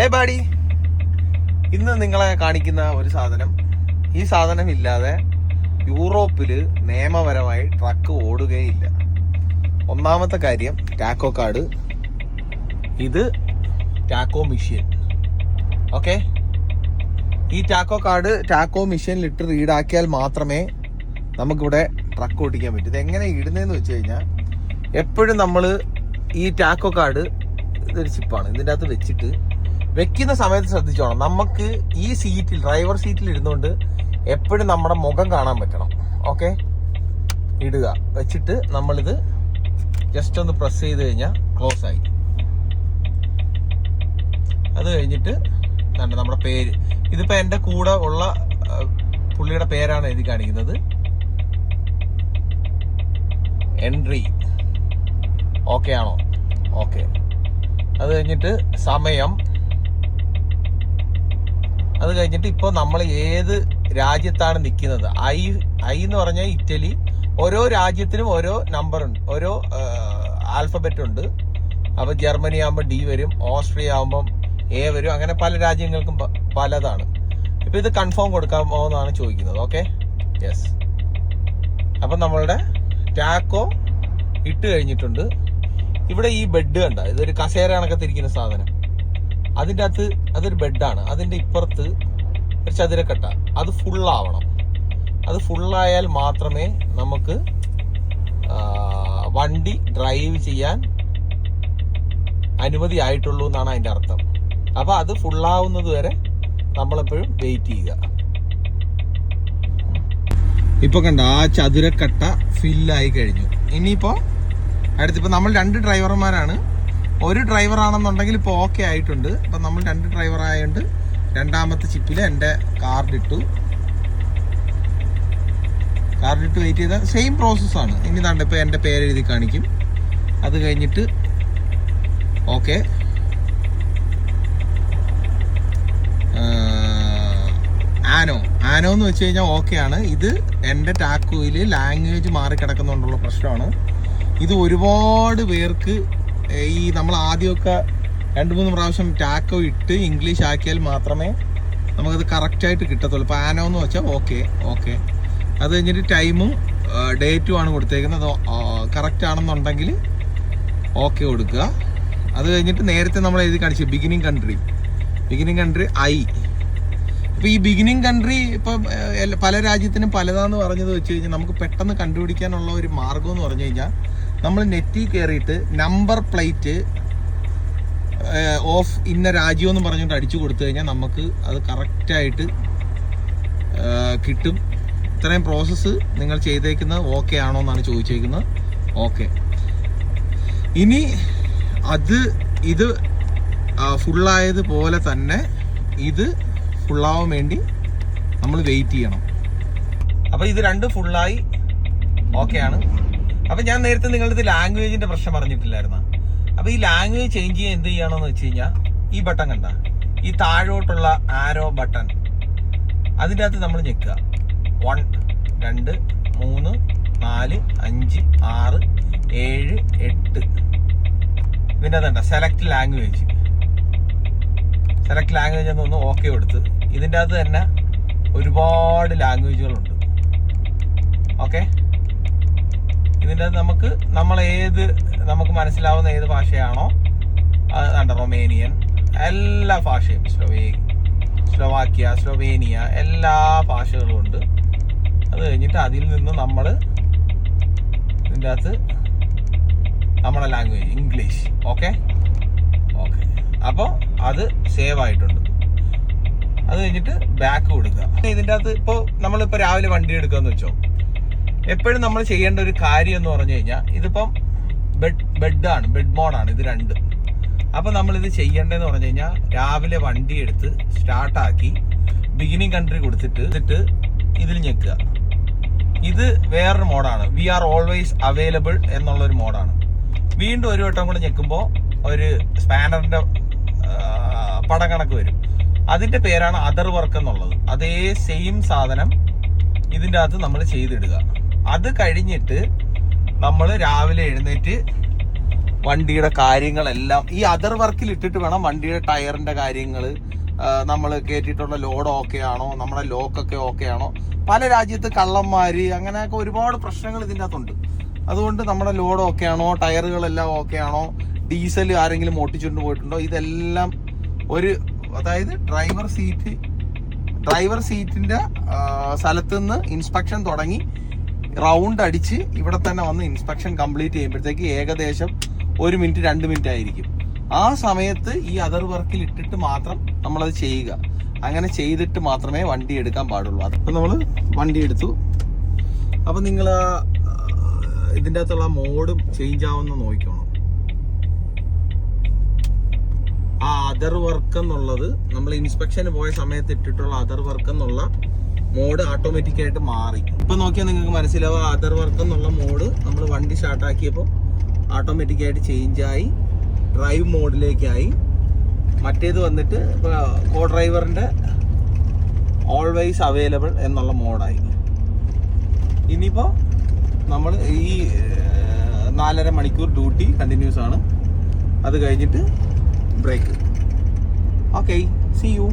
ഹേ ബാഡി, ഇന്ന് നിങ്ങളെ കാണിക്കുന്ന ഒരു സാധനം, ഈ സാധനം ഇല്ലാതെ യൂറോപ്പില് നിയമപരമായി ട്രക്ക് ഓടുകയില്ല. ഒന്നാമത്തെ കാര്യം ടാക്കോ കാർഡ്, ഇത് ടാക്കോ മെഷീൻ. ഓക്കെ, ഈ ടാക്കോ കാർഡ് ടാക്കോ മെഷീനിലിട്ട് റീഡാക്കിയാൽ മാത്രമേ നമുക്കിവിടെ ട്രക്ക് ഓടിക്കാൻ പറ്റൂ. ഇത് എങ്ങനെ ഇടുന്നതെന്ന് വെച്ച് കഴിഞ്ഞാൽ, എപ്പോഴും നമ്മൾ ഈ ടാക്കോ കാർഡ്, ഇതൊരു ചിപ്പാണ്, ഇതിൻ്റെ അകത്ത് വെച്ചിട്ട് വെക്കുന്ന സമയത്ത് ശ്രദ്ധിച്ചോണം. നമുക്ക് ഈ സീറ്റിൽ, ഡ്രൈവർ സീറ്റിൽ ഇരുന്നുകൊണ്ട് എപ്പോഴും നമ്മുടെ മുഖം കാണാൻ പറ്റണം. ഓക്കെ, ഇടുക, വെച്ചിട്ട് നമ്മളിത് ജസ്റ്റ് ഒന്ന് പ്രസ് ചെയ്ത് കഴിഞ്ഞാൽ ക്ലോസ് ആയി. അത് കഴിഞ്ഞിട്ട് നമ്മുടെ പേര്, ഇതിപ്പോ എൻ്റെ കൂടെ ഉള്ള പുള്ളിയുടെ പേരാണ് എഴുതി കാണിക്കുന്നത്. എൻട്രി ഓക്കെ ആണോ? ഓക്കെ. അത് കഴിഞ്ഞിട്ട് സമയം, അത് കഴിഞ്ഞിട്ട് ഇപ്പോൾ നമ്മൾ ഏത് രാജ്യത്താണ് നിൽക്കുന്നത്. ഐ എന്ന് പറഞ്ഞാൽ ഇറ്റലി. ഓരോ രാജ്യത്തിനും ഓരോ നമ്പർ ഉണ്ട്, ഓരോ ആൽഫബറ്റ് ഉണ്ട്. അപ്പോൾ ജർമ്മനി ആകുമ്പോൾ ഡി വരും, ഓസ്ട്രിയ ആകുമ്പം എ വരും, അങ്ങനെ പല രാജ്യങ്ങൾക്കും പലതാണ്. ഇപ്പം ഇത് കൺഫേം കൊടുക്കാമോ എന്നാണ് ചോദിക്കുന്നത്. Okay, yes. അപ്പം നമ്മളുടെ ടാക്കോ ഇട്ട് കഴിഞ്ഞിട്ടുണ്ട്. ഇവിടെ ഈ ബെഡ് കണ്ട, ഇതൊരു കസേര കണക്കത്ത് ഇരിക്കുന്ന സാധനം, അതിൻ്റെ അകത്ത് അതൊരു ബെഡാണ്. അതിൻ്റെ ഇപ്പുറത്ത് ഒരു ചതുരക്കട്ട, അത് ഫുള്ളാവണം. അത് ഫുള്ളായാൽ മാത്രമേ നമുക്ക് വണ്ടി ഡ്രൈവ് ചെയ്യാൻ അനുമതി ആയിട്ടുള്ളൂ എന്നാണ് അതിൻ്റെ അർത്ഥം. അപ്പോൾ അത് ഫുള്ളാവുന്നത് വരെ നമ്മളെപ്പോഴും വെയിറ്റ് ചെയ്യുക. ഇപ്പൊ കണ്ട, ആ ചതുരക്കട്ട ഫില്ലായി കഴിഞ്ഞു. ഇനിയിപ്പോൾ അടുത്തിപ്പോൾ നമ്മൾ 2 ഡ്രൈവർമാരാണ്. ഒരു ഡ്രൈവർ ആണെന്നുണ്ടെങ്കിൽ ഇപ്പോൾ ഓക്കെ ആയിട്ടുണ്ട്. അപ്പം നമ്മൾ 2 ഡ്രൈവർ ആയതുകൊണ്ട് രണ്ടാമത്തെ ചിപ്പിൽ എൻ്റെ കാർഡ് ഇട്ടു വെയിറ്റ് ചെയ്ത സെയിം പ്രോസസ്സാണ്. ഇനി താണ്ട് ഇപ്പോൾ എൻ്റെ പേര് എഴുതി കാണിക്കും. അത് കഴിഞ്ഞിട്ട് ഓക്കെ, ആനോ എന്ന് വെച്ച് കഴിഞ്ഞാൽ ഓക്കെയാണ്. ഇത് എൻ്റെ ടാക്കോയിൽ ലാംഗ്വേജ് മാറി കിടക്കുന്നതുകൊണ്ടുള്ള പ്രശ്നമാണ്. ഇത് ഒരുപാട് പേർക്ക് ഈ നമ്മൾ ആദ്യമൊക്കെ 2-3 പ്രാവശ്യം ടാക്കോ ഇട്ട് ഇംഗ്ലീഷ് ആക്കിയാൽ മാത്രമേ നമുക്കത് കറക്റ്റായിട്ട് കിട്ടത്തുള്ളൂ. ഇപ്പോൾ ആനോ എന്ന് വെച്ചാൽ ഓക്കെ. അത് കഴിഞ്ഞിട്ട് ടൈമും ഡേറ്റും ആണ് കൊടുത്തേക്കുന്നത്. അത് കറക്റ്റ് ആണെന്നുണ്ടെങ്കിൽ ഓക്കെ കൊടുക്കുക. അത് കഴിഞ്ഞിട്ട് നേരത്തെ നമ്മൾ എഴുതി കാണിച്ചു ബിഗിനിങ് കൺട്രി ഐ. ഇപ്പോൾ ഈ ബിഗിനിങ് കൺട്രി ഇപ്പം പല രാജ്യത്തിനും പലതാന്ന് പറഞ്ഞത് വെച്ച് കഴിഞ്ഞാൽ നമുക്ക് പെട്ടെന്ന് കണ്ടുപിടിക്കാനുള്ള ഒരു മാർഗം എന്ന് പറഞ്ഞു കഴിഞ്ഞാൽ, നമ്മൾ നെറ്റിൽ കയറിയിട്ട് നമ്പർ പ്ലേറ്റ് ഓഫ് ഇന്ന രാജ്യം എന്ന് പറഞ്ഞുകൊണ്ട് അടിച്ചു കൊടുത്തു കഴിഞ്ഞാൽ നമുക്ക് അത് കറക്റ്റായിട്ട് കിട്ടും. ഇത്രയും പ്രോസസ്സ് നിങ്ങൾ ചെയ്തേക്കുന്നത് ഓക്കെ ആണോ എന്നാണ് ചോദിച്ചേക്കുന്നത്. ഓക്കെ. ഇനി ഇത് ഫുള്ളായതുപോലെ തന്നെ ഇത് ഫുള്ളാവാൻ വേണ്ടി നമ്മൾ വെയിറ്റ് ചെയ്യണം. അപ്പോൾ ഇത് 2 ഫുള്ളായി ഓക്കെയാണ്. അപ്പം ഞാൻ നേരത്തെ നിങ്ങളുടെ ഇത് ലാംഗ്വേജിന്റെ പ്രശ്നം പറഞ്ഞിട്ടില്ലായിരുന്നു. അപ്പോൾ ഈ ലാംഗ്വേജ് ചേഞ്ച് ചെയ്യാൻ എന്ത് ചെയ്യണമെന്ന് വെച്ച് കഴിഞ്ഞാൽ, ഈ ബട്ടൺ കണ്ട, ഈ താഴോട്ടുള്ള ആരോ ബട്ടൺ, അതിൻ്റെ അകത്ത് നമ്മൾ ഞെക്കുക. 1 2 3 4 5 6 7 8. ഇതിൻ്റെ അതണ്ട സെലക്ട് ലാംഗ്വേജ് എന്നൊന്ന് ഓക്കെ കൊടുത്ത്, ഇതിൻ്റെ അകത്ത് തന്നെ ഒരുപാട് ലാംഗ്വേജുകളുണ്ട്. ഓക്കെ, ഇതിൻ്റെ നമുക്ക് നമുക്ക് മനസ്സിലാവുന്ന ഏത് ഭാഷയാണോ അത് കണ്ട, റൊമേനിയൻ, എല്ലാ ഭാഷയും, സ്ലോവാക്യ, സ്ലൊവേനിയ, എല്ലാ ഭാഷകളും ഉണ്ട്. അത് കഴിഞ്ഞിട്ട് അതിൽ നിന്ന് നമ്മൾ ഇതിൻ്റെ അകത്ത് നമ്മുടെ ലാംഗ്വേജ് ഇംഗ്ലീഷ്. ഓക്കെ, അപ്പോൾ അത് സേവ് ആയിട്ടുണ്ട്. അത് കഴിഞ്ഞിട്ട് ബാക്ക് കൊടുക്കുക. ഇതിൻ്റെ അകത്ത് ഇപ്പോൾ നമ്മളിപ്പോൾ രാവിലെ വണ്ടി എടുക്കുകയെന്ന് വെച്ചോ, എപ്പോഴും നമ്മൾ ചെയ്യേണ്ട ഒരു കാര്യം എന്ന് പറഞ്ഞു കഴിഞ്ഞാൽ, ഇതിപ്പം ബെഡ് മോഡാണ് ഇത് 2. അപ്പം നമ്മളിത് ചെയ്യേണ്ടതെന്ന് പറഞ്ഞു കഴിഞ്ഞാൽ, രാവിലെ വണ്ടി എടുത്ത് സ്റ്റാർട്ടാക്കി ബിഗിനിങ് കൺട്രി കൊടുത്തിട്ട് ഇതിൽ ഞെക്കുക. ഇത് വേറൊരു മോഡാണ്, വി ആർ ഓൾവേസ് അവൈലബിൾ എന്നുള്ളൊരു മോഡാണ്. വീണ്ടും ഒരു വട്ടം കൂടെ ഞെക്കുമ്പോൾ ഒരു സ്പാനറിൻ്റെ പടം കണക്ക് വരും. അതിൻ്റെ പേരാണ് അതർ വർക്ക് എന്നുള്ളത്. അതേ സെയിം സാധനം ഇതിൻ്റെ അകത്ത് നമ്മൾ ചെയ്തിടുക. അത് കഴിഞ്ഞിട്ട് നമ്മൾ രാവിലെ എഴുന്നേറ്റ് വണ്ടിയുടെ കാര്യങ്ങളെല്ലാം ഈ അതർ വർക്കിൽ ഇട്ടിട്ട് വേണം വണ്ടിയുടെ ടയറിന്റെ കാര്യങ്ങൾ, നമ്മൾ കയറ്റിയിട്ടുള്ള ലോഡ് ഓക്കെ ആണോ, നമ്മുടെ ലോക്കൊക്കെ ഓക്കെ ആണോ. പല രാജ്യത്ത് കള്ളന്മാര് അങ്ങനെയൊക്കെ ഒരുപാട് പ്രശ്നങ്ങൾ ഇതിൻ്റെ അകത്തുണ്ട്. അതുകൊണ്ട് നമ്മുടെ ലോഡ് ഓക്കെ ആണോ, ടയറുകളെല്ലാം ഓക്കെ ആണോ, ഡീസൽ ആരെങ്കിലും ഓട്ടിച്ചുകൊണ്ട് പോയിട്ടുണ്ടോ, ഇതെല്ലാം അതായത് ഡ്രൈവർ സീറ്റിന്റെ സ്ഥലത്ത് നിന്ന് ഇൻസ്പെക്ഷൻ തുടങ്ങി റൗണ്ട് അടിച്ച് ഇവിടെ തന്നെ വന്ന് ഇൻസ്പെക്ഷൻ കംപ്ലീറ്റ് ചെയ്യുമ്പോഴത്തേക്ക് ഏകദേശം 1 മിനിറ്റ് 2 മിനിറ്റ് ആയിരിക്കും. ആ സമയത്ത് ഈ അതർ വർക്കിൽ ഇട്ടിട്ട് മാത്രം നമ്മളത് ചെയ്യുക. അങ്ങനെ ചെയ്തിട്ട് മാത്രമേ വണ്ടി എടുക്കാൻ പാടുള്ളൂ. അതിപ്പോൾ നമ്മൾ വണ്ടി എടുത്തു. അപ്പം നിങ്ങൾ ഇതിൻ്റെ അകത്തുള്ള മോഡും ചേഞ്ച് ആവുന്ന നോക്കിക്കോണം. ആ അതർ വർക്ക് എന്നുള്ളത് നമ്മൾ ഇൻസ്പെക്ഷന് പോയ സമയത്ത് ഇട്ടിട്ടുള്ള അതർ വർക്ക് എന്നുള്ള മോഡ് ഓട്ടോമാറ്റിക് ആയിട്ട് മാറി. ഇപ്പൊ നോക്കിയാൽ നിങ്ങൾക്ക് മനസ്സിലാവും അതർ വർക്ക് എന്നുള്ള മോഡ് നമ്മൾ വണ്ടി സ്റ്റാർട്ടാക്കിയപ്പോൾ ഓട്ടോമാറ്റിക് ആയിട്ട് ചേഞ്ച് ആയി, ഡ്രൈവ് മോഡിലേക്കായി. മറ്റേത് വന്നിട്ട് കോ ഡ്രൈവറിന്റെ ഓൾവേസ് അവൈലബിൾ എന്നുള്ള മോഡായി. ഇനിയിപ്പോൾ നമ്മൾ ഈ 4.5 മണിക്കൂർ ഡ്യൂട്ടി കണ്ടിന്യൂസ് ആണ്. അത് കഴിഞ്ഞിട്ട് ബ്രേക്ക്. Okay, see you.